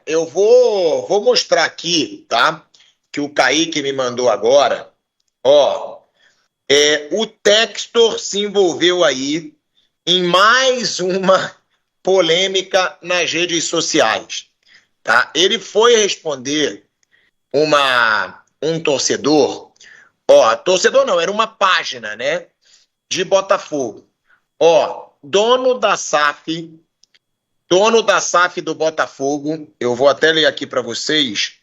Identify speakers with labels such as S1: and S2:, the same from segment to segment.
S1: eu vou mostrar aqui, tá? Que o Kaique me mandou agora. Ó, o Textor se envolveu aí em mais uma polêmica nas redes sociais, tá? Ele foi responder um torcedor, torcedor não, era uma página, né, de Botafogo. Dono da SAF do Botafogo, eu vou até ler aqui para vocês,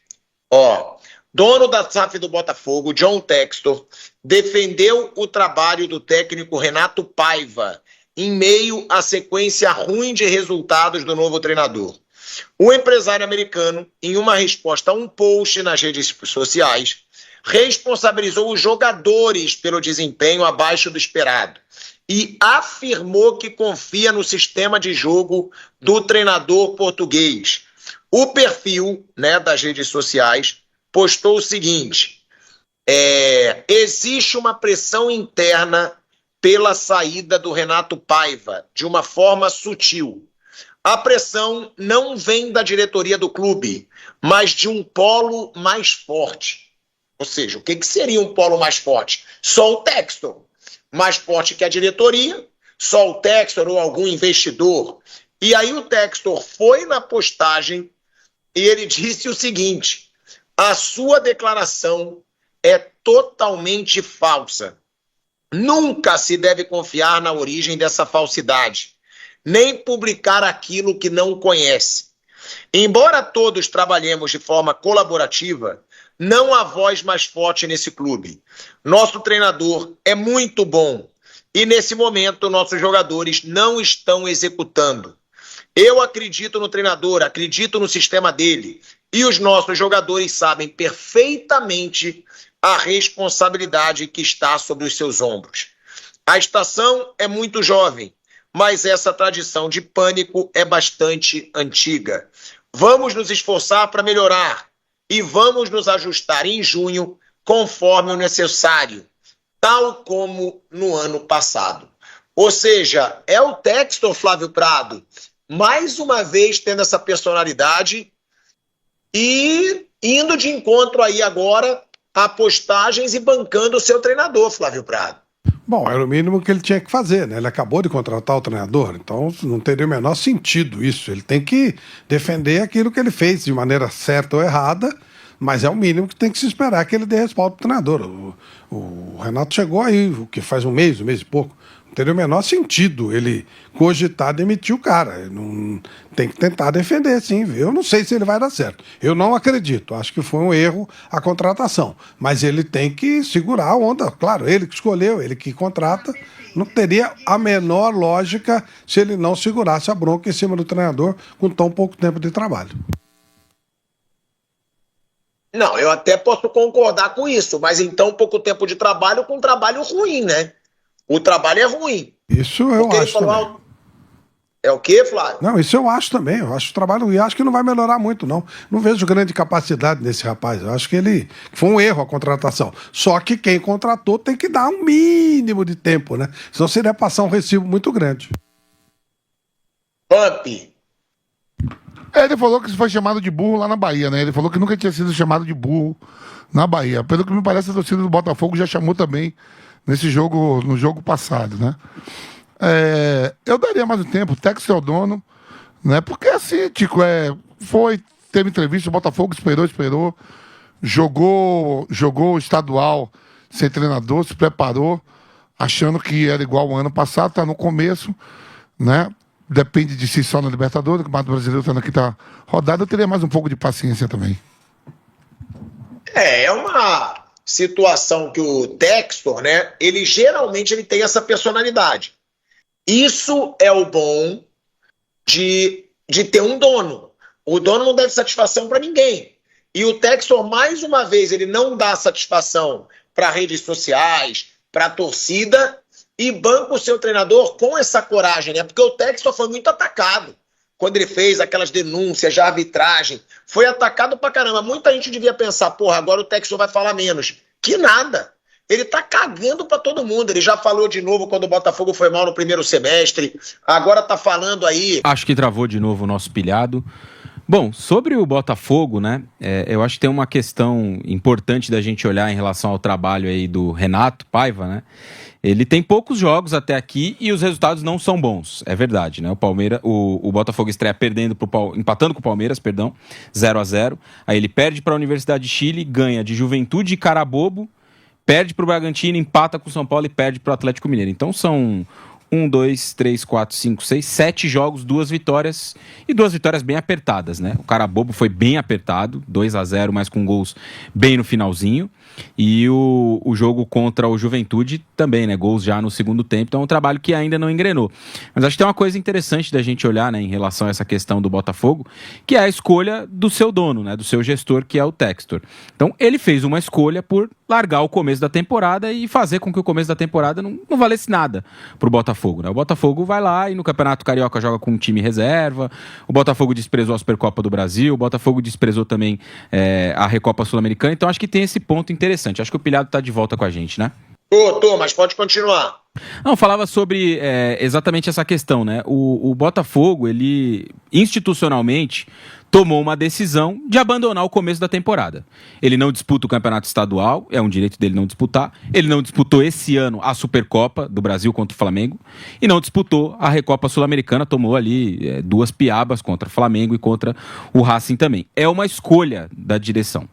S1: dono da SAF do Botafogo, John Textor, defendeu o trabalho do técnico Renato Paiva em meio à sequência ruim de resultados do novo treinador. O empresário americano, em uma resposta a um post nas redes sociais, responsabilizou os jogadores pelo desempenho abaixo do esperado e afirmou que confia no sistema de jogo do treinador português. O perfil, né, das redes sociais postou o seguinte: existe uma pressão interna pela saída do Renato Paiva, de uma forma sutil. A pressão não vem da diretoria do clube, mas de um polo mais forte. Ou seja, o que seria um polo mais forte? Só o Textor. Mais forte que a diretoria, só o Textor ou algum investidor. E aí o Textor foi na postagem e ele disse o seguinte: a sua declaração é totalmente falsa. Nunca se deve confiar na origem dessa falsidade, nem publicar aquilo que não conhece. Embora todos trabalhemos de forma colaborativa, não há voz mais forte nesse clube. Nosso treinador é muito bom e, nesse momento, nossos jogadores não estão executando. Eu acredito no treinador, acredito no sistema dele e os nossos jogadores sabem perfeitamente a responsabilidade que está sobre os seus ombros. A estação é muito jovem, mas essa tradição de pânico é bastante antiga. Vamos nos esforçar para melhorar e vamos nos ajustar em junho conforme o necessário, tal como no ano passado. Ou seja, é o Textor, Flávio Prado, mais uma vez tendo essa personalidade e indo de encontro aí agora a postagens e bancando o seu treinador, Flávio Prado.
S2: Bom, era o mínimo que ele tinha que fazer, né? Ele acabou de contratar o treinador, então não teria o menor sentido isso. Ele tem que defender aquilo que ele fez de maneira certa ou errada, mas é o mínimo que tem que se esperar que ele dê respaldo pro treinador. O Renato chegou aí, o que faz um mês e pouco. Não teria o menor sentido ele cogitar demitir o cara. Ele não tem que tentar defender, sim. Eu não sei se ele vai dar certo. Eu não acredito. Acho que foi um erro a contratação. Mas ele tem que segurar a onda. Claro, ele que escolheu, ele que contrata. Não teria a menor lógica se ele não segurasse a bronca em cima do treinador com tão pouco tempo de trabalho.
S1: Não, eu até posso concordar com isso, mas em tão pouco tempo de trabalho, com um trabalho ruim, né? O trabalho é ruim.
S2: Isso eu acho também.
S1: É o quê, Flávio?
S2: Não, isso eu acho também. Eu acho o trabalho ruim. Acho que não vai melhorar muito, não. Não vejo grande capacidade nesse rapaz. Eu acho que ele foi um erro a contratação. Só que quem contratou tem que dar um mínimo de tempo, né? Senão seria passar um recibo muito grande.
S1: Pump.
S3: Ele falou que foi chamado de burro lá na Bahia, né? Ele falou que nunca tinha sido chamado de burro na Bahia. Pelo que me parece, a torcida do Botafogo já chamou também nesse jogo, no jogo passado, né? Eu daria mais um tempo, o Textor é o dono, né? Porque assim, Tico, teve entrevista, o Botafogo esperou, jogou o estadual sem treinador, se preparou, achando que era igual ao ano passado, tá no começo, né? Depende de si só na Libertadores, o Campeonato Brasileiro estando aqui tá rodado, eu teria mais um pouco de paciência também.
S1: É uma situação que o Textor, né, ele geralmente tem essa personalidade. Isso é o bom de ter um dono. O dono não deve satisfação para ninguém. E o Textor, mais uma vez, ele não dá satisfação para redes sociais, para a torcida, e banca o seu treinador com essa coragem, né? Porque o Textor foi muito atacado quando ele fez aquelas denúncias de arbitragem. Foi atacado pra caramba. Muita gente devia pensar, porra, agora o Textor vai falar menos. Que nada. Ele tá cagando pra todo mundo. Ele já falou de novo quando o Botafogo foi mal no primeiro semestre. Agora tá falando aí.
S4: Acho que travou de novo o nosso pilhado. Bom, sobre o Botafogo, né, eu acho que tem uma questão importante da gente olhar em relação ao trabalho aí do Renato Paiva, né? Ele tem poucos jogos até aqui e os resultados não são bons, é verdade, né? O Botafogo estreia empatando com o Palmeiras, 0-0. Aí ele perde para a Universidade de Chile, ganha de Juventude e Carabobo, perde para o Bragantino, empata com o São Paulo e perde para o Atlético Mineiro. Então são 7 jogos, 2 vitórias e 2 vitórias bem apertadas, né? O Carabobo foi bem apertado, 2-0, mas com gols bem no finalzinho. E o jogo contra o Juventude também, né? Gols já no segundo tempo. Então é um trabalho que ainda não engrenou. Mas acho que tem uma coisa interessante da gente olhar, né, em relação a essa questão do Botafogo, que é a escolha do seu dono, né? Do seu gestor, que é o Textor. Então ele fez uma escolha por largar o começo da temporada e fazer com que o começo da temporada não valesse nada pro Botafogo, né? O Botafogo vai lá e no Campeonato Carioca joga com um time reserva. O Botafogo desprezou a Supercopa do Brasil. O Botafogo desprezou também a Recopa Sul-Americana. Então acho que tem esse ponto interessante. Acho que o Pilhado tá de volta com a gente, né?
S1: Tô, mas pode continuar.
S4: Não, falava sobre exatamente essa questão, né? O Botafogo, ele institucionalmente tomou uma decisão de abandonar o começo da temporada. Ele não disputa o campeonato estadual, é um direito dele não disputar. Ele não disputou esse ano a Supercopa do Brasil contra o Flamengo e não disputou a Recopa Sul-Americana, tomou ali 2 piabas contra o Flamengo e contra o Racing também. É uma escolha da direção.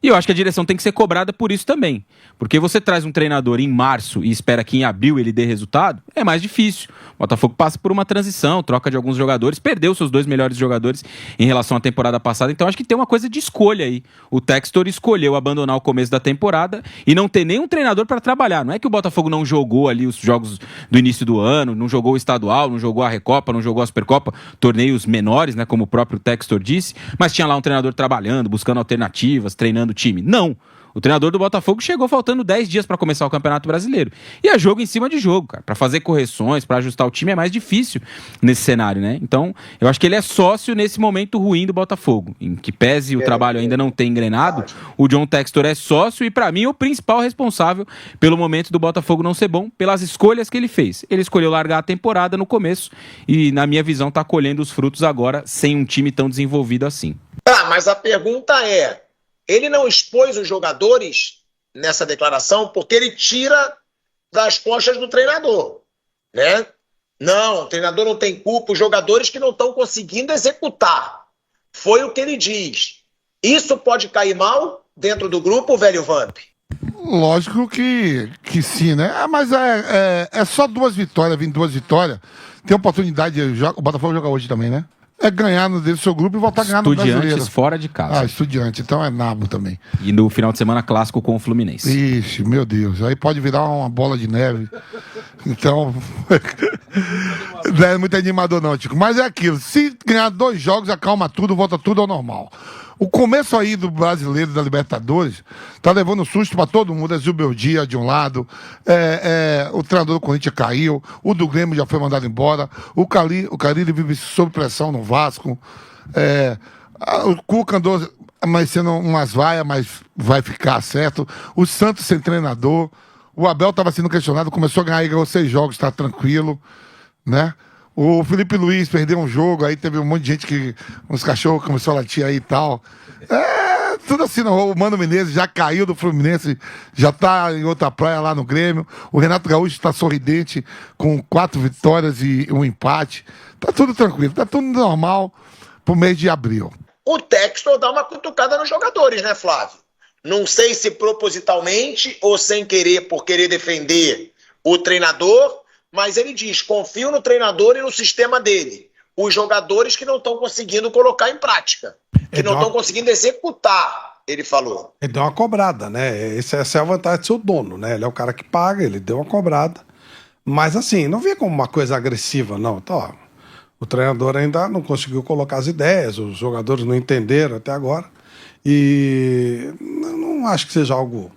S4: E eu acho que a direção tem que ser cobrada por isso também. Porque você traz um treinador em março e espera que em abril ele dê resultado, é mais difícil. O Botafogo passa por uma transição, troca de alguns jogadores, perdeu seus 2 melhores jogadores em relação à temporada passada. Então acho que tem uma coisa de escolha aí. O Textor escolheu abandonar o começo da temporada e não ter nenhum treinador para trabalhar. Não é que o Botafogo não jogou ali os jogos do início do ano, não jogou o estadual, não jogou a Recopa, não jogou a Supercopa, torneios menores, né, como o próprio Textor disse, mas tinha lá um treinador trabalhando, buscando alternativas, treinando o time. Não. O treinador do Botafogo chegou faltando 10 dias para começar o Campeonato Brasileiro. E é jogo em cima de jogo, cara. Para fazer correções, para ajustar o time é mais difícil nesse cenário, né? Então, eu acho que ele é sócio nesse momento ruim do Botafogo. Em que pese o trabalho ainda não ter engrenado, o John Textor é sócio e, para mim, o principal responsável pelo momento do Botafogo não ser bom, pelas escolhas que ele fez. Ele escolheu largar a temporada no começo e, na minha visão, tá colhendo os frutos agora sem um time tão desenvolvido assim.
S1: Mas a pergunta é: ele não expôs os jogadores nessa declaração porque ele tira das costas do treinador, né? Não, o treinador não tem culpa, os jogadores que não estão conseguindo executar. Foi o que ele diz. Isso pode cair mal dentro do grupo, velho Vamp?
S3: Lógico que sim, né? Mas é só 2 vitórias, 22 vitórias. Tem oportunidade, o Botafogo joga hoje também, né? É ganhar no seu grupo e voltar a ganhar no Brasileiro.
S4: Estudiantes fora de casa.
S3: Estudiante, então é nabo também.
S4: E no final de semana clássico com o Fluminense.
S3: Ixi, meu Deus, aí pode virar uma bola de neve. Então, não é muito animador não, Tico. Mas é aquilo, se ganhar 2 jogos, acalma tudo, volta tudo ao normal. O começo aí do Brasileiro, da Libertadores, tá levando susto pra todo mundo. É Zubeldia de um lado, o treinador do Corinthians caiu, o do Grêmio já foi mandado embora, o Carille vive sob pressão no Vasco, o Cuca andou amanhecendo umas vaias, mas vai ficar certo. O Santos sem treinador, o Abel estava sendo questionado, começou a ganhar e ganhou 6 jogos, tá tranquilo, né? O Felipe Luiz perdeu um jogo, aí teve um monte de gente que... Uns cachorros começou a latir aí e tal. Tudo assim, não. O Mano Menezes já caiu do Fluminense, já tá em outra praia lá no Grêmio. O Renato Gaúcho está sorridente, com 4 vitórias e um empate. Tá tudo tranquilo, tá tudo normal pro mês de abril.
S1: O Textor dá uma cutucada nos jogadores, né, Flávio? Não sei se propositalmente ou sem querer, por querer defender o treinador... Mas ele diz, confio no treinador e no sistema dele. Os jogadores que não estão conseguindo colocar em prática. Que não estão conseguindo executar, ele falou.
S2: Ele deu uma cobrada, né? Essa é a vantagem do seu dono, né? Ele é o cara que paga, ele deu uma cobrada. Mas assim, não via como uma coisa agressiva, não. Então, ó, o treinador ainda não conseguiu colocar as ideias, os jogadores não entenderam até agora. E não acho que seja algo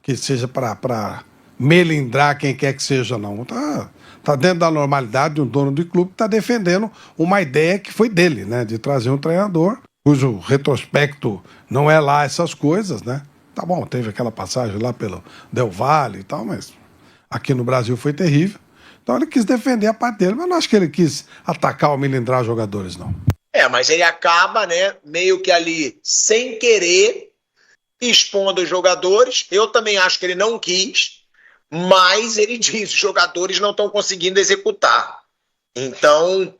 S2: que seja para melindrar quem quer que seja, não. Tá dentro da normalidade de um dono de clube que está defendendo uma ideia que foi dele, né? De trazer um treinador cujo retrospecto não é lá essas coisas, né? Tá bom, teve aquela passagem lá pelo Del Valle e tal, mas aqui no Brasil foi terrível. Então ele quis defender a parte dele, mas não acho que ele quis atacar ou melindrar jogadores, não.
S1: Mas ele acaba, né, meio que ali, sem querer, expondo os jogadores. Eu também acho que ele não quis, mas ele diz, os jogadores não estão conseguindo executar. Então,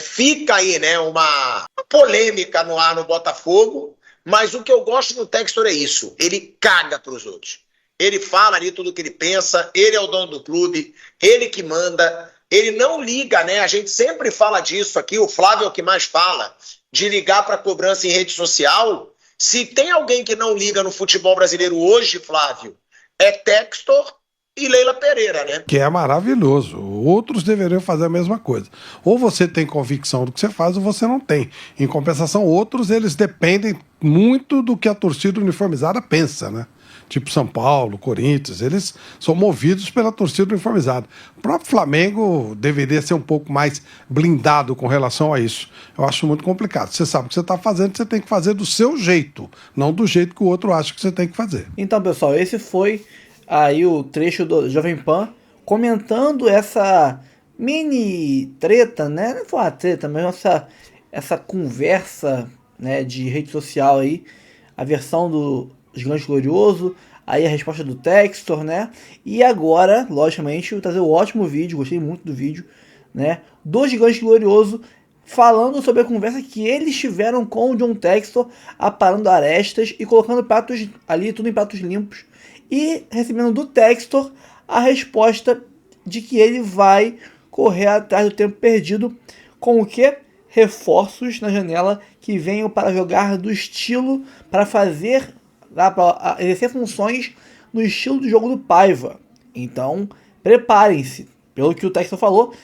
S1: fica aí, né, uma polêmica no ar no Botafogo, mas o que eu gosto do Textor é isso, ele caga para os outros. Ele fala ali tudo o que ele pensa, ele é o dono do clube, ele que manda, ele não liga, né? A gente sempre fala disso aqui, o Flávio é o que mais fala, de ligar para cobrança em rede social. Se tem alguém que não liga no futebol brasileiro hoje, Flávio, é Textor e Leila Pereira, né?
S2: Que é maravilhoso. Outros deveriam fazer a mesma coisa. Ou você tem convicção do que você faz, ou você não tem. Em compensação, outros, eles dependem muito do que a torcida uniformizada pensa, né? Tipo São Paulo, Corinthians, eles são movidos pela torcida uniformizada. O próprio Flamengo deveria ser um pouco mais blindado com relação a isso. Eu acho muito complicado. Você sabe o que você está fazendo, você tem que fazer do seu jeito, não do jeito que o outro acha que você tem que fazer.
S5: Então, pessoal, esse foi aí o trecho do Jovem Pan comentando essa mini treta, né? Não foi uma treta, mas essa conversa, né, de rede social aí, a versão do Gigante Glorioso, aí a resposta do Textor, né? E agora, logicamente, eu vou trazer um ótimo vídeo, gostei muito do vídeo, né? Do Gigante Glorioso, falando sobre a conversa que eles tiveram com o John Textor, aparando arestas e colocando pratos ali, tudo em pratos limpos, e recebendo do Textor a resposta de que ele vai correr atrás do tempo perdido com o quê? Reforços na janela que venham para jogar do estilo, para fazer, para exercer funções no estilo do jogo do Paiva. Então, preparem-se. Pelo que o Textor falou,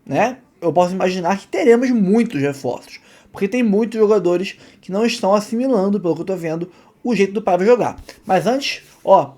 S5: né? Eu posso imaginar que teremos muitos reforços, porque tem muitos jogadores que não estão assimilando, pelo que eu estou vendo, o jeito do Paiva jogar. Mas antes,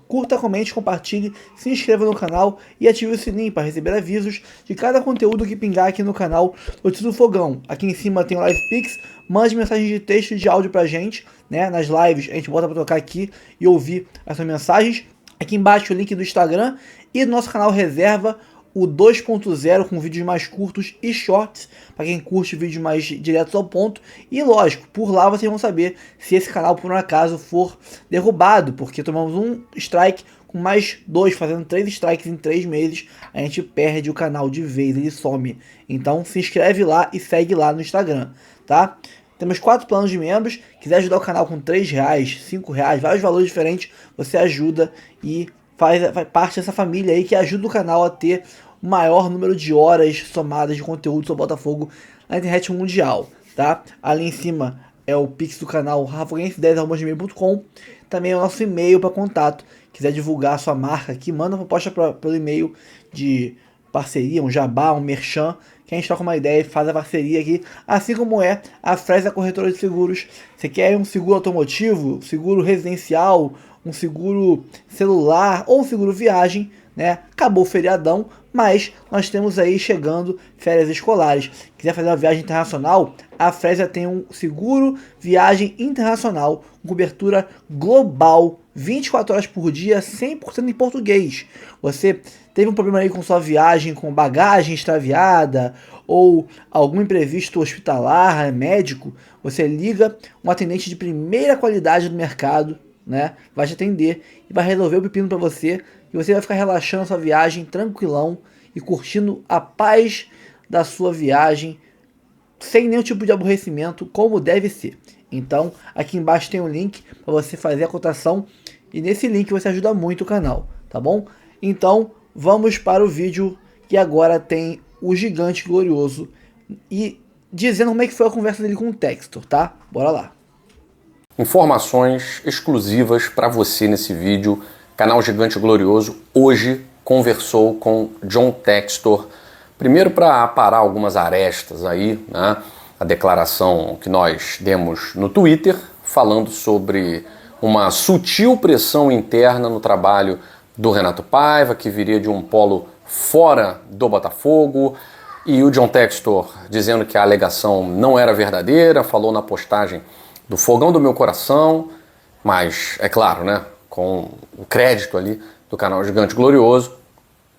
S5: curta, comente, compartilhe, se inscreva no canal e ative o sininho para receber avisos de cada conteúdo que pingar aqui no canal Notícias do Fogão. Aqui em cima tem o LivePix, mande mensagem de texto e de áudio pra gente, né? Nas lives a gente bota pra tocar aqui e ouvir essas mensagens. Aqui embaixo o link do Instagram e do nosso canal Reserva, o 2.0 com vídeos mais curtos e shorts, para quem curte vídeos mais diretos ao ponto. E lógico, por lá vocês vão saber se esse canal por um acaso for derrubado, porque tomamos um strike com mais 2, fazendo 3 strikes em 3 meses, a gente perde o canal de vez, ele some. Então se inscreve lá e segue lá no Instagram, tá? Temos 4 planos de membros, quiser ajudar o canal com R$3, R$5, vários valores diferentes, você ajuda e faz parte dessa família aí que ajuda o canal a ter o maior número de horas somadas de conteúdo sobre Botafogo na internet mundial, tá? Ali em cima é o Pix do canal rafoguense10@gmail.com. Também é o nosso e-mail para contato. Quiser divulgar a sua marca aqui, manda uma proposta pelo e-mail de parceria, um jabá, um merchan, que a gente troca uma ideia e faz a parceria aqui, assim como é a Fresa Corretora de Seguros. Você quer um seguro automotivo, seguro residencial, um seguro celular ou um seguro viagem, né? Acabou o feriadão, mas nós temos aí chegando férias escolares. Quiser fazer uma viagem internacional, a Fresa tem um seguro viagem internacional com cobertura global, 24 horas por dia, 100% em português. Você teve um problema aí com sua viagem, com bagagem extraviada ou algum imprevisto hospitalar, médico, você liga, um atendente de primeira qualidade do mercado, né, vai te atender e vai resolver o pepino para você, e você vai ficar relaxando a sua viagem, tranquilão e curtindo a paz da sua viagem, sem nenhum tipo de aborrecimento, como deve ser. Então, aqui embaixo tem um link para você fazer a cotação, e nesse link você ajuda muito o canal, tá bom? Então, vamos para o vídeo que agora tem o Gigante Glorioso e dizendo como é que foi a conversa dele com o Textor, tá? Bora lá.
S6: Informações exclusivas para você nesse vídeo. Canal Gigante Glorioso hoje conversou com John Textor. Primeiro para aparar algumas arestas aí, né? A declaração que nós demos no Twitter, falando sobre uma sutil pressão interna no trabalho do Renato Paiva, que viria de um polo fora do Botafogo, e o John Textor dizendo que a alegação não era verdadeira, falou na postagem do Fogão do Meu Coração, mas, é claro, né, com o crédito ali do canal Gigante Glorioso,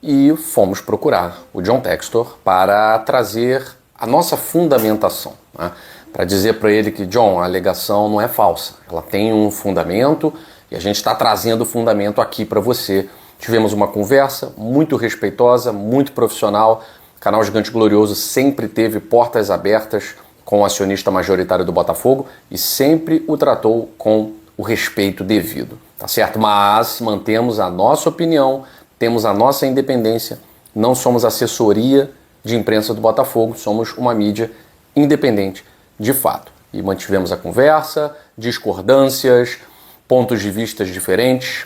S6: e fomos procurar o John Textor para trazer a nossa fundamentação, né? para dizer para ele que, John, a alegação não é falsa, ela tem um fundamento e a gente está trazendo o fundamento aqui para você. Tivemos uma conversa muito respeitosa, muito profissional. O canal Gigante Glorioso sempre teve portas abertas com o acionista majoritário do Botafogo e sempre o tratou com o respeito devido, tá certo? Mas mantemos a nossa opinião, temos a nossa independência, não somos assessoria de imprensa do Botafogo, somos uma mídia independente de fato. E mantivemos a conversa, discordâncias, pontos de vista diferentes,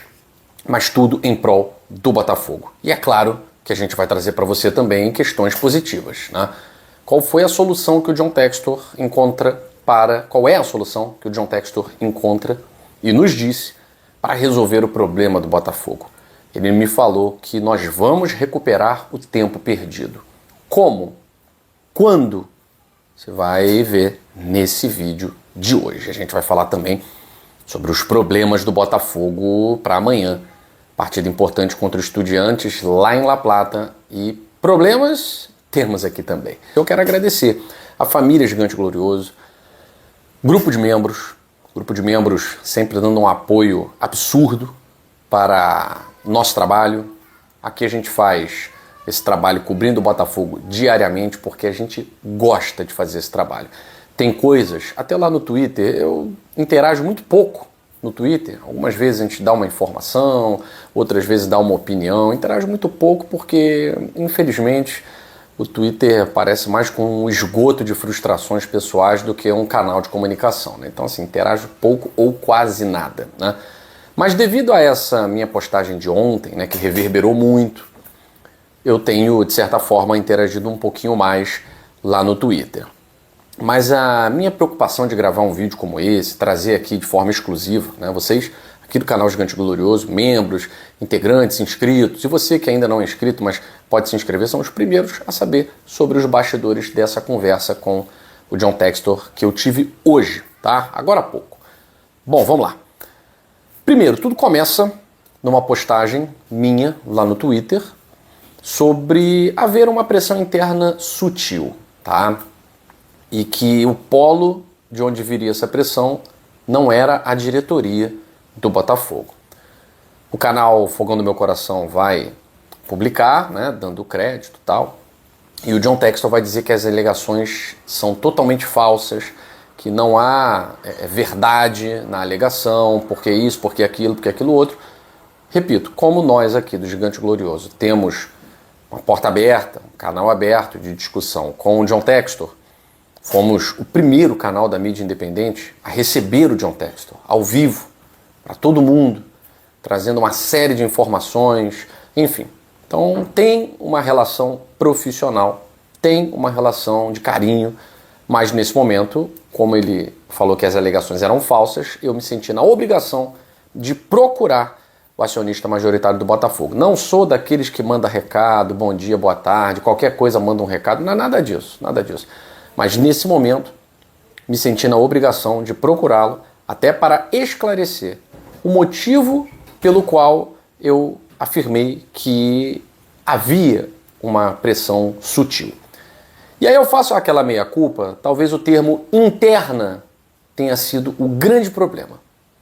S6: mas tudo em prol do Botafogo. E é claro que a gente vai trazer para você também questões positivas, né? Qual foi a solução que o John Textor encontra qual é a solução que o John Textor encontra e nos disse para resolver o problema do Botafogo? Ele me falou que nós vamos recuperar o tempo perdido. Como? Quando? Você vai ver nesse vídeo de hoje. A gente vai falar também sobre os problemas do Botafogo para amanhã. Partida importante contra o Estudiantes lá em La Plata e problemas temos aqui também. Eu quero agradecer a família Gigante Glorioso, grupo de membros sempre dando um apoio absurdo para nosso trabalho. Aqui a gente faz esse trabalho cobrindo o Botafogo diariamente porque a gente gosta de fazer esse trabalho. Tem coisas, até lá no Twitter, eu interajo muito pouco no Twitter. Algumas vezes a gente dá uma informação, outras vezes dá uma opinião. Interajo muito pouco porque, infelizmente, o Twitter parece mais com um esgoto de frustrações pessoais do que um canal de comunicação, né? Então, assim, interajo pouco ou quase nada, né? Mas devido a essa minha postagem de ontem, né, que reverberou muito, eu tenho, de certa forma, interagido um pouquinho mais lá no Twitter. Mas a minha preocupação de gravar um vídeo como esse, trazer aqui de forma exclusiva, né, vocês aqui do canal Gigante Glorioso, membros, integrantes, inscritos, e você que ainda não é inscrito, mas pode se inscrever, são os primeiros a saber sobre os bastidores dessa conversa com o John Textor que eu tive hoje, tá? Agora há pouco. Bom, vamos lá. Primeiro, tudo começa numa postagem minha lá no Twitter sobre haver uma pressão interna sutil, tá? E que o polo de onde viria essa pressão não era a diretoria do Botafogo. O canal Fogão do Meu Coração vai publicar, né, dando crédito e tal, e o John Textor vai dizer que as alegações são totalmente falsas, que não há verdade na alegação, porque isso, porque aquilo outro. Repito, como nós aqui do Gigante Glorioso temos uma porta aberta, um canal aberto de discussão com o John Textor, fomos o primeiro canal da mídia independente a receber o John Textor ao vivo, para todo mundo, trazendo uma série de informações, enfim. Então tem uma relação profissional, tem uma relação de carinho, mas nesse momento, como ele falou que as alegações eram falsas, eu me senti na obrigação de procurar o acionista majoritário do Botafogo. Não sou daqueles que manda recado, bom dia, boa tarde, qualquer coisa manda um recado, não é nada disso, nada disso. Mas nesse momento, me senti na obrigação de procurá-lo até para esclarecer o motivo pelo qual eu afirmei que havia uma pressão sutil. E aí eu faço aquela meia-culpa, talvez o termo interna tenha sido o grande problema,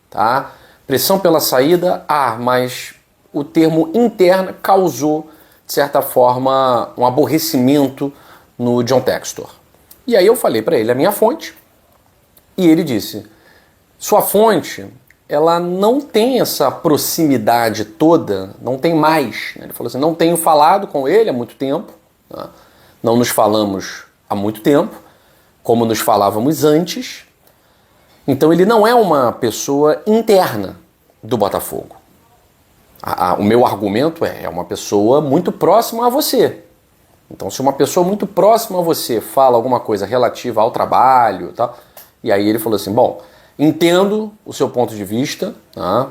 S6: tá? Pressão pela saída, mas o termo interna causou, de certa forma, um aborrecimento no John Textor. E aí eu falei para ele a minha fonte, e ele disse, sua fonte, ela não tem essa proximidade toda, não tem mais. Ele falou assim, não tenho falado com ele há muito tempo, né? Não nos falamos há muito tempo, como nos falávamos antes. Então ele não é uma pessoa interna do Botafogo. O meu argumento é uma pessoa muito próxima a você. Então se uma pessoa muito próxima a você fala alguma coisa relativa ao trabalho, tá? E aí ele falou assim, bom, entendo o seu ponto de vista, tá?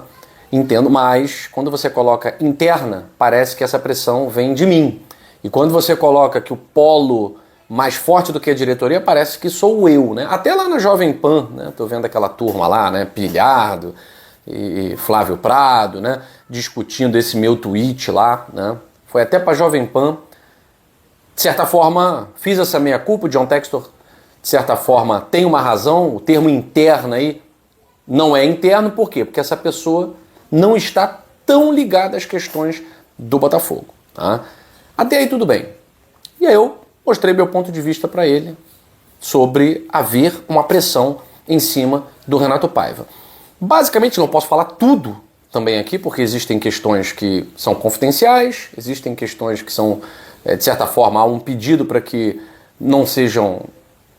S6: Entendo, mas quando você coloca interna, parece que essa pressão vem de mim. E quando você coloca que o polo mais forte do que a diretoria, parece que sou eu, né? Até lá na Jovem Pan, né? Tô vendo aquela turma lá, né? Pilhado e Flávio Prado, né? Discutindo esse meu tweet lá, né? Foi até pra Jovem Pan. De certa forma, fiz essa meia-culpa, o John Textor de certa forma, tem uma razão, o termo interno aí não é interno, por quê? Porque essa pessoa não está tão ligada às questões do Botafogo. Tá? Até aí tudo bem. E aí eu mostrei meu ponto de vista para ele sobre haver uma pressão em cima do Renato Paiva. Basicamente não posso falar tudo também aqui, porque existem questões que são confidenciais, existem questões que são, de certa forma, há um pedido para que não sejam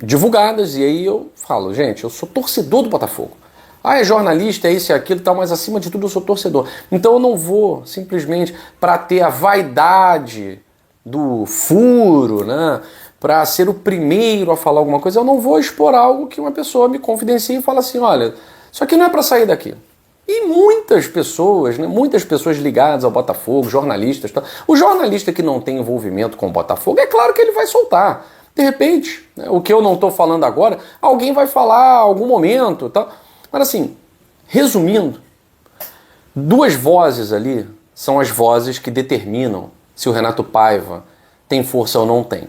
S6: divulgadas, e aí eu falo, gente, eu sou torcedor do Botafogo. Ah, é jornalista, é isso e aquilo e tal, mas acima de tudo eu sou torcedor. Então eu não vou simplesmente para ter a vaidade do furo, né, para ser o primeiro a falar alguma coisa, eu não vou expor algo que uma pessoa me confidencia e fala assim, olha, isso aqui não é para sair daqui. E muitas pessoas, né, muitas pessoas ligadas ao Botafogo, jornalistas, tal, o jornalista que não tem envolvimento com o Botafogo, é claro que ele vai soltar. De repente, né, o que eu não estou falando agora, alguém vai falar em algum momento, tal. Mas assim, resumindo, duas vozes ali são as vozes que determinam se o Renato Paiva tem força ou não tem.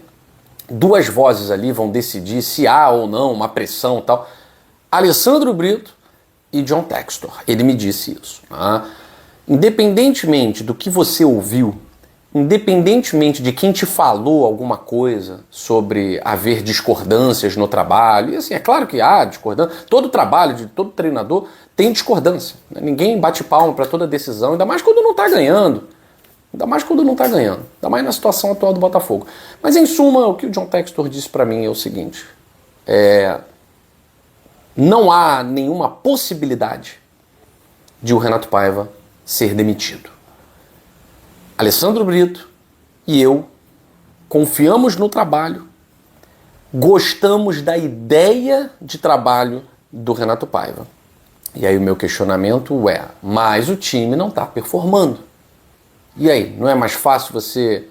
S6: Duas vozes ali vão decidir se há ou não uma pressão e tal. Alessandro Brito e John Textor. Ele me disse isso. Tá? Independentemente do que você ouviu, independentemente de quem te falou alguma coisa sobre haver discordâncias no trabalho, e assim, é claro que há discordância, todo trabalho de todo treinador tem discordância. Né? Ninguém bate palma para toda decisão, ainda mais quando não está ganhando. Ainda mais quando não está ganhando. Ainda mais na situação atual do Botafogo. Mas em suma, o que o John Textor disse para mim é o seguinte. Não há nenhuma possibilidade de o Renato Paiva ser demitido. Alessandro Brito e eu confiamos no trabalho, gostamos da ideia de trabalho do Renato Paiva. E aí o meu questionamento é, mas o time não está performando. E aí, não é mais fácil você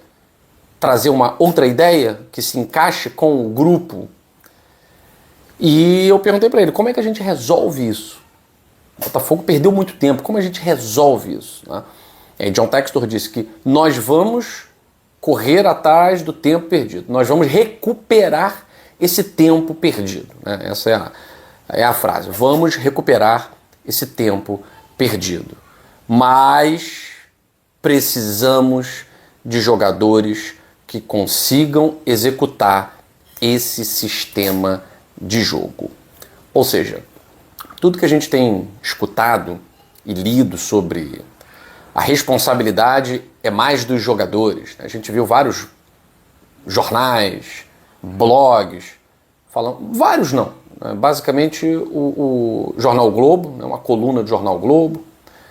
S6: trazer uma outra ideia que se encaixe com o grupo? E eu perguntei para ele, como é que a gente resolve isso? O Botafogo perdeu muito tempo, como a gente resolve isso? Né? E aí John Textor disse que nós vamos correr atrás do tempo perdido, nós vamos recuperar esse tempo perdido. Né? Essa é a frase, vamos recuperar esse tempo perdido. Mas precisamos de jogadores que consigam executar esse sistema de jogo. Ou seja, tudo que a gente tem escutado e lido sobre a responsabilidade é mais dos jogadores. A gente viu vários jornais, blogs, falando, vários não. Basicamente o Jornal Globo, uma coluna do Jornal Globo,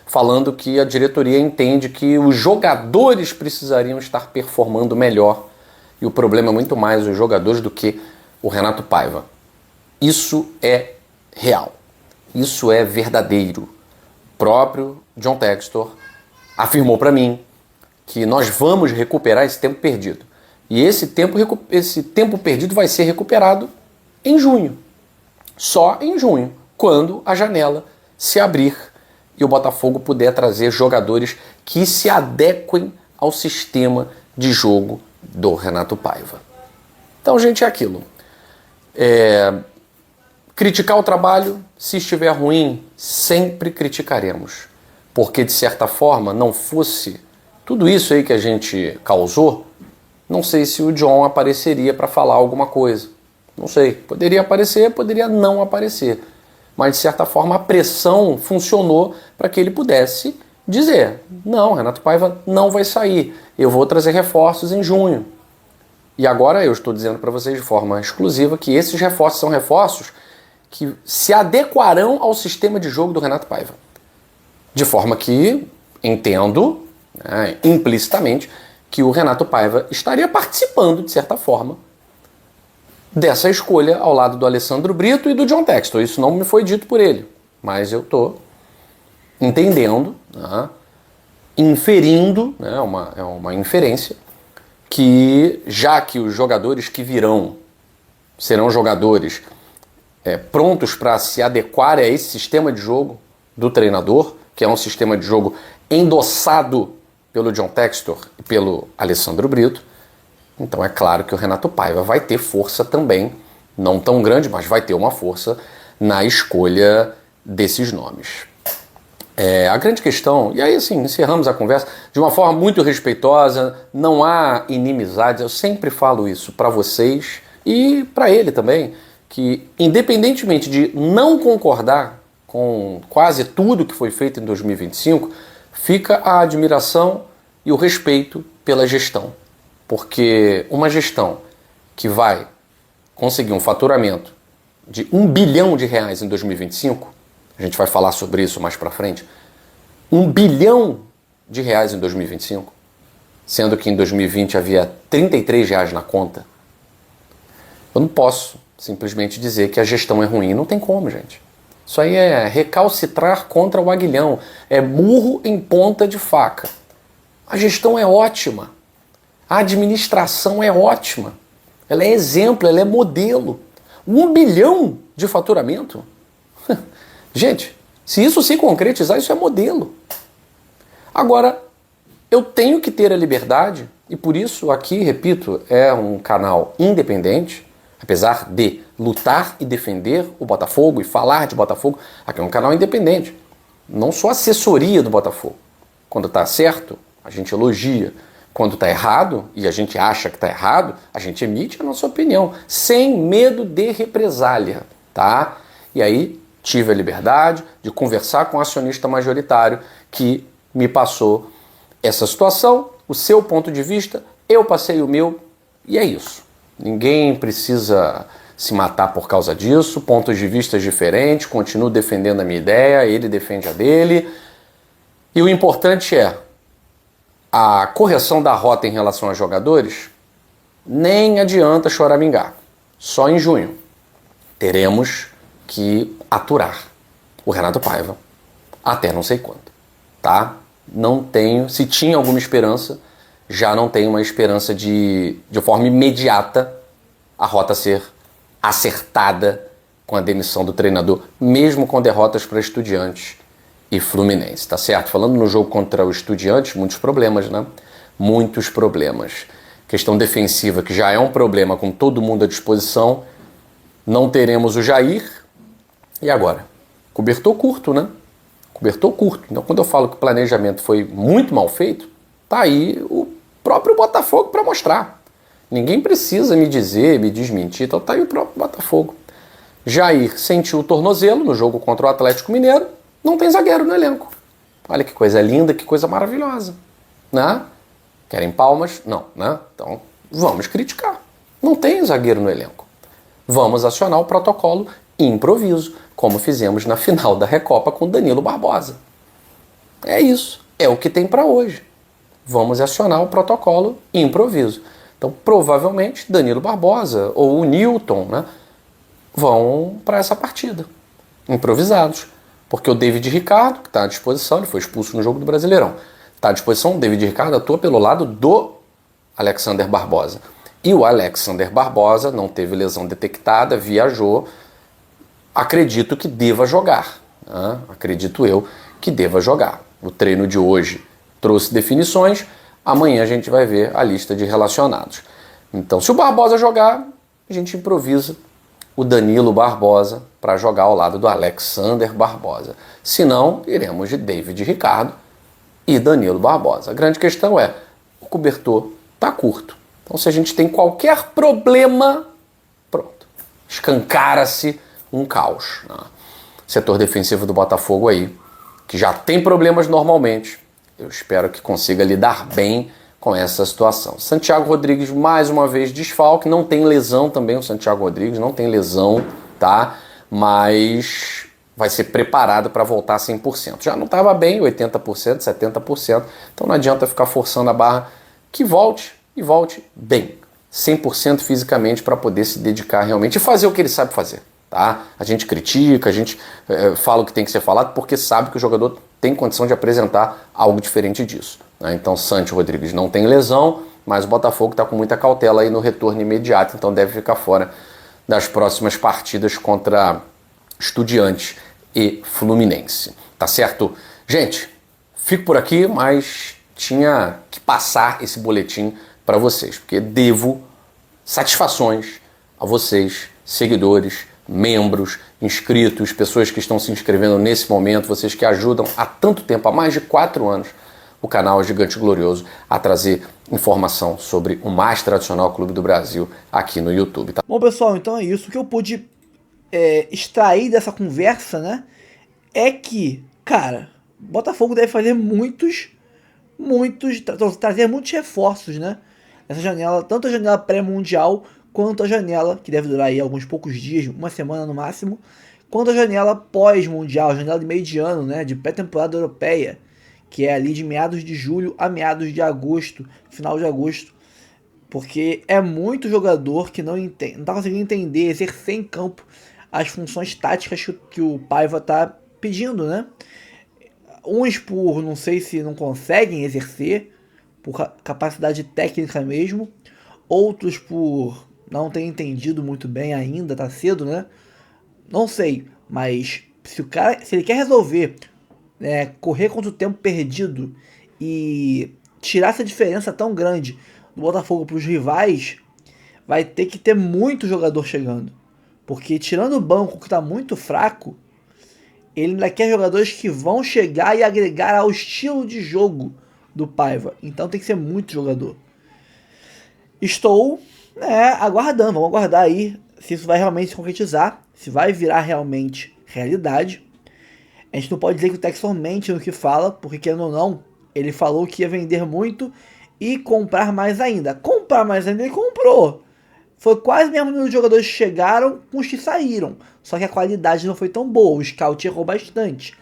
S6: falando que a diretoria entende que os jogadores precisariam estar performando melhor. E o problema é muito mais os jogadores do que o Renato Paiva. Isso é real. Isso é verdadeiro. O próprio John Textor afirmou para mim que nós vamos recuperar esse tempo perdido. E esse tempo perdido vai ser recuperado em junho. Só em junho, quando a janela se abrir e o Botafogo puder trazer jogadores que se adequem ao sistema de jogo do Renato Paiva. Então, gente, é aquilo. Criticar o trabalho, se estiver ruim, sempre criticaremos. Porque, de certa forma, não fosse tudo isso aí que a gente causou, não sei se o John apareceria para falar alguma coisa. Não sei. Poderia aparecer, poderia não aparecer. Mas, de certa forma, a pressão funcionou para que ele pudesse dizer, não, Renato Paiva não vai sair, eu vou trazer reforços em junho. E agora eu estou dizendo para vocês de forma exclusiva que esses reforços são reforços que se adequarão ao sistema de jogo do Renato Paiva. De forma que entendo, implicitamente, que o Renato Paiva estaria participando, de certa forma, dessa escolha ao lado do Alessandro Brito e do John Textor. Isso não me foi dito por ele, mas eu estou entendendo, inferindo, é uma inferência, que já que os jogadores que virão serão jogadores prontos para se adequar a esse sistema de jogo do treinador, que é um sistema de jogo endossado pelo John Textor e pelo Alessandro Brito, então é claro que o Renato Paiva vai ter força também não tão grande, mas vai ter uma força na escolha desses nomes. A grande questão, e aí assim, encerramos a conversa de uma forma muito respeitosa, não há inimizades, eu sempre falo isso para vocês e para ele também, que independentemente de não concordar com quase tudo que foi feito em 2025, fica a admiração e o respeito pela gestão. Porque uma gestão que vai conseguir um faturamento de R$1 bilhão em 2025, a gente vai falar sobre isso mais para frente, R$1 bilhão em 2025, sendo que em 2020 havia R$33 na conta, eu não posso simplesmente dizer que a gestão é ruim. Não tem como, gente. Isso aí é recalcitrar contra o aguilhão. É burro em ponta de faca. A gestão é ótima. A administração é ótima. Ela é exemplo, ela é modelo. R$1 bilhão de faturamento? Gente, se isso se concretizar, isso é modelo. Agora, eu tenho que ter a liberdade, e por isso aqui, repito, é um canal independente, apesar de lutar e defender o Botafogo e falar de Botafogo, aqui é um canal independente. Não sou assessoria do Botafogo. Quando está certo, a gente elogia. Quando está errado, e a gente acha que está errado, a gente emite a nossa opinião, sem medo de represália, tá? E aí tive a liberdade de conversar com o acionista majoritário que me passou essa situação, o seu ponto de vista, eu passei o meu, e é isso. Ninguém precisa se matar por causa disso, pontos de vista diferentes, continuo defendendo a minha ideia, ele defende a dele. E o importante é a correção da rota em relação aos jogadores, nem adianta choramingar. Só em junho teremos que aturar o Renato Paiva até não sei quando, tá? Não tenho, se tinha alguma esperança, já não tenho uma esperança de forma imediata a rota ser acertada com a demissão do treinador, mesmo com derrotas para Estudiantes e Fluminense, tá certo? Falando no jogo contra o Estudiantes, muitos problemas, né? Muitos problemas. Questão defensiva, que já é um problema com todo mundo à disposição. Não teremos o Jair. E agora? Cobertor curto, né? Cobertor curto. Então, quando eu falo que o planejamento foi muito mal feito, tá aí o próprio Botafogo para mostrar. Ninguém precisa me dizer, me desmentir, então tá aí o próprio Botafogo. Jair sentiu o tornozelo no jogo contra o Atlético Mineiro, não tem zagueiro no elenco. Olha que coisa linda, que coisa maravilhosa, né? Querem palmas? Não, né? Então vamos criticar. Não tem zagueiro no elenco. Vamos acionar o protocolo improviso, como fizemos na final da Recopa com Danilo Barbosa. É isso, é o que tem para hoje. Vamos acionar o protocolo improviso. Então, provavelmente, Danilo Barbosa ou o Newton, né, vão para essa partida, improvisados. Porque o David Ricardo, que está à disposição, ele foi expulso no jogo do Brasileirão, está à disposição, o David Ricardo atua pelo lado do Alexander Barbosa. E o Alexander Barbosa não teve lesão detectada, viajou, acredito que deva jogar. Né? Acredito eu que deva jogar. O treino de hoje trouxe definições, amanhã a gente vai ver a lista de relacionados. Então, se o Barbosa jogar, a gente improvisa o Danilo Barbosa para jogar ao lado do Alexander Barbosa. Se não, iremos de David Ricardo e Danilo Barbosa. A grande questão é, o cobertor está curto. Então, se a gente tem qualquer problema, pronto, escancara-se um caos. Né? Setor defensivo do Botafogo aí, que já tem problemas normalmente, eu espero que consiga lidar bem com essa situação. Santiago Rodrigues, mais uma vez, desfalque, não tem lesão também, o Santiago Rodrigues não tem lesão, tá? Mas vai ser preparado para voltar 100%. Já não estava bem, 80%, 70%, então não adianta ficar forçando a barra, que volte e volte bem, 100% fisicamente para poder se dedicar realmente e fazer o que ele sabe fazer, tá? A gente critica, a gente fala o que tem que ser falado porque sabe que o jogador tem condição de apresentar algo diferente disso. Né? Então, Santi Rodrigues não tem lesão, mas o Botafogo está com muita cautela aí no retorno imediato, então deve ficar fora das próximas partidas contra Estudiantes e Fluminense. Tá certo? Gente, fico por aqui, mas tinha que passar esse boletim para vocês, porque devo satisfações a vocês seguidores, membros, inscritos, pessoas que estão se inscrevendo nesse momento, vocês que ajudam há tanto tempo, há mais de 4 anos, o canal Gigante Glorioso a trazer informação sobre o mais tradicional clube do Brasil aqui no YouTube. Tá?
S5: Bom, pessoal, então é isso. O que eu pude extrair dessa conversa, né, é que, cara, Botafogo deve fazer trazer muitos reforços, né, nessa janela, tanto a janela pré-mundial quanto a janela, que deve durar aí alguns poucos dias, uma semana no máximo, quanto a janela pós-mundial, janela de meio de ano, né, de pré-temporada europeia, que é ali de meados de julho a meados de agosto, final de agosto, porque é muito jogador que não está conseguindo entender, exercer em campo as funções táticas que o Paiva está pedindo, né? Uns por, não sei se não conseguem exercer, por capacidade técnica mesmo, outros por não ter entendido muito bem ainda, tá cedo, né? Não sei, mas se ele quer resolver, correr contra o tempo perdido e tirar essa diferença tão grande do Botafogo para os rivais, vai ter que ter muito jogador chegando. Porque tirando o banco que está muito fraco, ele ainda quer jogadores que vão chegar e agregar ao estilo de jogo do Paiva. Então tem que ser muito jogador. Estou aguardando, vamos aguardar aí se isso vai realmente se concretizar, se vai virar realmente realidade. A gente não pode dizer que o Textor mente no que fala, porque querendo ou não, ele falou que ia vender muito e comprar mais ainda. Comprar mais ainda ele comprou. Foi quase o mesmo número de jogadores que chegaram com os que saíram. Só que a qualidade não foi tão boa. O scout errou bastante.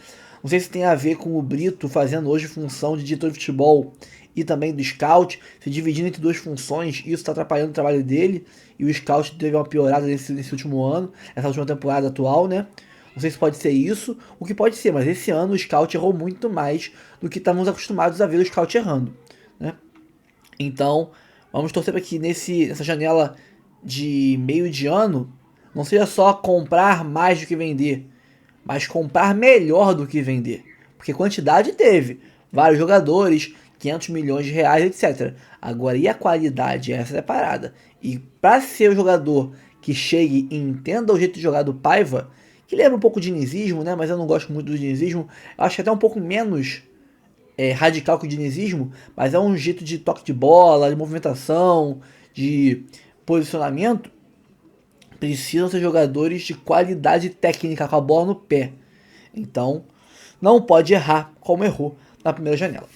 S5: Não sei se tem a ver com o Brito fazendo hoje função de diretor de futebol e também do scout, se dividindo entre duas funções. Isso está atrapalhando o trabalho dele. E o scout teve uma piorada nesse último ano, essa última temporada atual, né? Não sei se pode ser isso, o que pode ser, mas esse ano o scout errou muito mais do que estávamos acostumados a ver o scout errando, né? Então, vamos torcer para que nessa janela de meio de ano não seja só comprar mais do que vender, mas comprar melhor do que vender. Porque quantidade teve, vários jogadores, 500 milhões de reais, etc. Agora, e a qualidade? Essa é a parada. E para ser o jogador que chegue e entenda o jeito de jogar do Paiva, que lembra um pouco de dinizismo, né? Mas eu não gosto muito do dinizismo. Eu acho que até um pouco menos radical que o dinizismo, mas é um jeito de toque de bola, de movimentação, de posicionamento. Precisam ser jogadores de qualidade técnica com a bola no pé. Então, não pode errar como errou na primeira janela.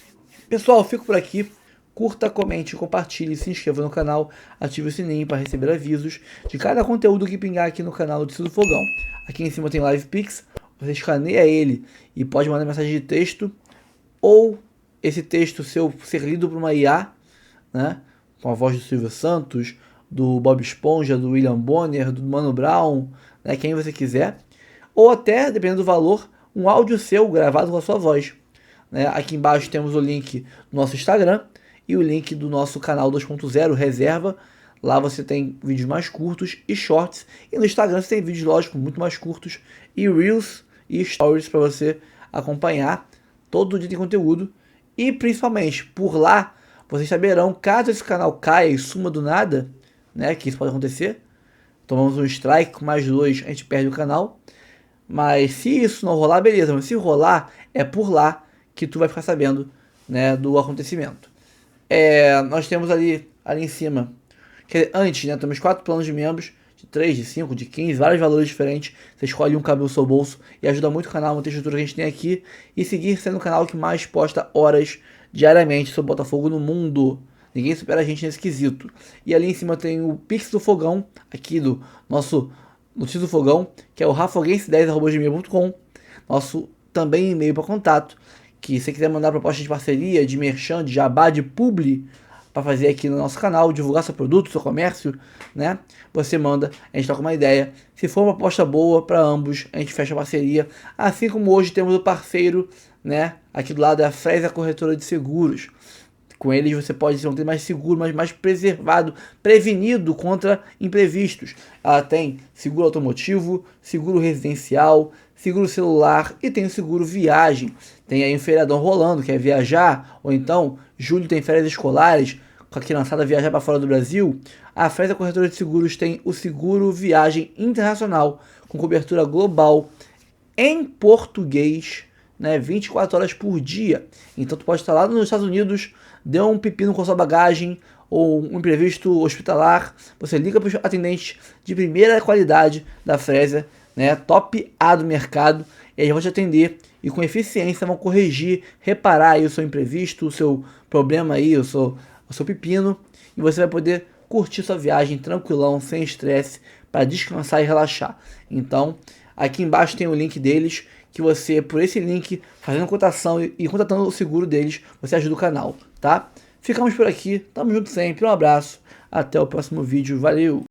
S5: Pessoal, eu fico por aqui. Curta, comente, compartilhe, se inscreva no canal, ative o sininho para receber avisos de cada conteúdo que pingar aqui no canal do Tio do Fogão. Aqui em cima tem Live Pix, você escaneia ele e pode mandar mensagem de texto, ou esse texto ser lido por uma IA, né, com a voz do Silvio Santos, do Bob Esponja, do William Bonner, do Mano Brown, né, quem você quiser, ou até, dependendo do valor, um áudio seu gravado com a sua voz. Né? Aqui embaixo temos o link do nosso Instagram e o link do nosso canal 2.0 Reserva. Lá você tem vídeos mais curtos e shorts. E no Instagram você tem vídeos, lógico, muito mais curtos. E Reels e Stories para você acompanhar. Todo dia tem conteúdo. E principalmente, por lá, vocês saberão, caso esse canal caia e suma do nada, né, que isso pode acontecer. Tomamos um strike, com mais 2 a gente perde o canal. Mas se isso não rolar, beleza. Mas se rolar, é por lá que tu vai ficar sabendo, né, do acontecimento. Nós temos ali em cima, que antes, né, temos 4 planos de membros, de 3, de 5, de 15, vários valores diferentes. Você escolhe um, cabe no seu bolso e ajuda muito o canal a manter a estrutura que a gente tem aqui e seguir sendo o canal que mais posta horas diariamente sobre Botafogo no mundo. Ninguém supera a gente nesse quesito. E ali em cima tem o Pix do Fogão, aqui do nosso notícia do Fogão, que é o rafoguense10@gmail.com. Nosso também e-mail para contato, que se você quiser mandar proposta de parceria, de merchan, de jabá, de publi, para fazer aqui no nosso canal, divulgar seu produto, seu comércio, né? Você manda, a gente troca uma ideia. Se for uma proposta boa para ambos, a gente fecha a parceria. Assim como hoje temos o parceiro, né? Aqui do lado é a Fresa Corretora de Seguros. Com eles você pode não ter mais seguro, mas mais preservado, prevenido contra imprevistos. Ela tem seguro automotivo, seguro residencial, seguro celular e tem o seguro viagem. Tem aí um feriadão rolando, quer viajar, ou então julho tem férias escolares, aqui lançada viajar para fora do Brasil, a Fresa Corretora de Seguros tem o Seguro Viagem Internacional, com cobertura global em português, né, 24 horas por dia. Então tu pode estar lá nos Estados Unidos, deu um pepino com sua bagagem ou um imprevisto hospitalar, você liga para os atendentes de primeira qualidade da Fresa, né, top A do mercado, e eles vão te atender e com eficiência vão corrigir, reparar aí o seu imprevisto, o seu problema aí, o seu pepino, e você vai poder curtir sua viagem tranquilão, sem estresse, para descansar e relaxar. Então, aqui embaixo tem o link deles, que você, por esse link, fazendo cotação e contratando o seguro deles, você ajuda o canal, tá? Ficamos por aqui, tamo junto sempre, um abraço, até o próximo vídeo, valeu!